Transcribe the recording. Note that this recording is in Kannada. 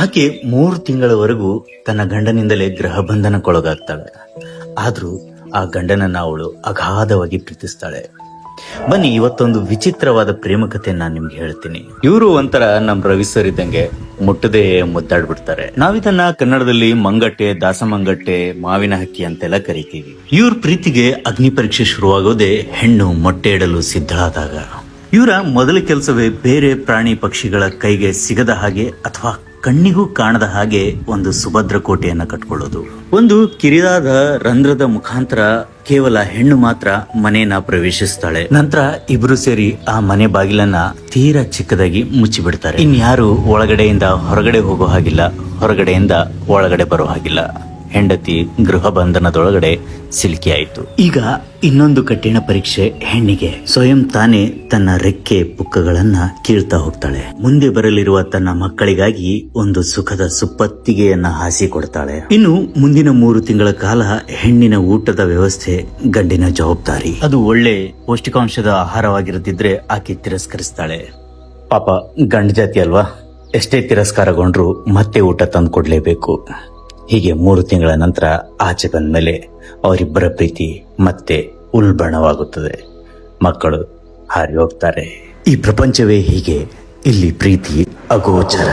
ಆಕೆ 3 ತಿಂಗಳವರೆಗೂ ತನ್ನ ಗಂಡನಿಂದಲೇ ಗೃಹ ಬಂಧನಕ್ಕೊಳಗಾಗ್ತಾಳೆ. ಆದ್ರೂ ಆ ಗಂಡನನ್ನ ಅವಳು ಅಗಾಧವಾಗಿ ಪ್ರೀತಿಸ್ತಾಳೆ. ಬನ್ನಿ, ಇವತ್ತೊಂದು ವಿಚಿತ್ರವಾದ ಪ್ರೇಮ ಕಥೆಯನ್ನ ನಾನು ನಿಮ್ಗೆ ಹೇಳ್ತೀನಿ. ಇವರು ಒಂಥರ ನಮ್ ರವಿ ಸರ್ ಇದ್ದಂಗೆ ಮುಟ್ಟದೆ ಮುದ್ದಾಡ್ಬಿಡ್ತಾರೆ. ನಾವಿದನ್ನ ಕನ್ನಡದಲ್ಲಿ ಮಂಗಟ್ಟೆ, ದಾಸಮಂಗಟ್ಟೆ, ಮಾವಿನ ಹಕ್ಕಿ ಅಂತೆಲ್ಲ ಕರಿತೀವಿ. ಇವ್ರ ಪ್ರೀತಿಗೆ ಅಗ್ನಿ ಪರೀಕ್ಷೆ ಶುರುವಾಗೋದೇ ಹೆಣ್ಣು ಮೊಟ್ಟೆ ಇಡಲು ಸಿದ್ಧಳಾದಾಗ. ಇವರ ಮೊದಲ ಕೆಲಸವೇ ಬೇರೆ ಪ್ರಾಣಿ ಪಕ್ಷಿಗಳ ಕೈಗೆ ಸಿಗದ ಹಾಗೆ ಅಥವಾ ಕಣ್ಣಿಗೂ ಕಾಣದ ಹಾಗೆ ಒಂದು ಸುಭದ್ರ ಕೋಟೆಯನ್ನ ಕಟ್ಕೊಳ್ಳೋದು. ಒಂದು ಕಿರಿದಾದ ರಂಧ್ರದ ಮುಖಾಂತರ ಕೇವಲ ಹೆಣ್ಣು ಮಾತ್ರ ಮನೆಯನ್ನ ಪ್ರವೇಶಿಸ್ತಾಳೆ. ನಂತರ ಇಬ್ರು ಸೇರಿ ಆ ಮನೆ ಬಾಗಿಲನ್ನ ತೀರಾ ಚಿಕ್ಕದಾಗಿ ಮುಚ್ಚಿಬಿಡ್ತಾರೆ. ಇನ್ಯಾರು ಒಳಗಡೆಯಿಂದ ಹೊರಗಡೆ ಹೋಗೋ ಹಾಗಿಲ್ಲ, ಹೊರಗಡೆಯಿಂದ ಒಳಗಡೆ ಬರೋ ಹಾಗಿಲ್ಲ. ಹೆಂಡತಿ ಗೃಹ ಬಂಧನದೊಳಗಡೆ ಸಿಲುಕಿ ಆಯಿತು. ಈಗ ಇನ್ನೊಂದು ಕಠಿಣ ಪರೀಕ್ಷೆ ಹೆಣ್ಣಿಗೆ. ಸ್ವಯಂ ತಾನೇ ತನ್ನ ರೆಕ್ಕೆ ಪುಕ್ಕಗಳನ್ನ ಕೀಳ್ತಾ ಹೋಗ್ತಾಳೆ. ಮುಂದೆ ಬರಲಿರುವ ತನ್ನ ಮಕ್ಕಳಿಗಾಗಿ ಒಂದು ಸುಖದ ಸುಪ್ಪತ್ತಿಗೆಯನ್ನ ಹಾಸಿಕೊಡ್ತಾಳೆ. ಇನ್ನು ಮುಂದಿನ 3 ತಿಂಗಳ ಕಾಲ ಹೆಣ್ಣಿನ ಊಟದ ವ್ಯವಸ್ಥೆ ಗಂಡಿನ ಜವಾಬ್ದಾರಿ. ಅದು ಒಳ್ಳೆ ಪೌಷ್ಟಿಕಾಂಶದ ಆಹಾರವಾಗಿರದಿದ್ರೆ ಆಕೆ ತಿರಸ್ಕರಿಸ್ತಾಳೆ. ಪಾಪ ಗಂಡ ಜಾತಿ ಅಲ್ವಾ, ಎಷ್ಟೇ ತಿರಸ್ಕಾರಗೊಂಡ್ರು ಮತ್ತೆ ಊಟ ತಂದು ಕೊಡ್ಲೇಬೇಕು. ಹೀಗೆ 3 ತಿಂಗಳ ನಂತರ ಆಚೆ ಬಂದ ಮೇಲೆ ಅವರಿಬ್ಬರ ಪ್ರೀತಿ ಮತ್ತೆ ಉಲ್ಬಣವಾಗುತ್ತದೆ. ಮಕ್ಕಳು ಹಾರಿ ಹೋಗ್ತಾರೆ. ಈ ಪ್ರಪಂಚವೇ ಹೀಗೆ. ಇಲ್ಲಿ ಪ್ರೀತಿ ಅಗೋಚರ.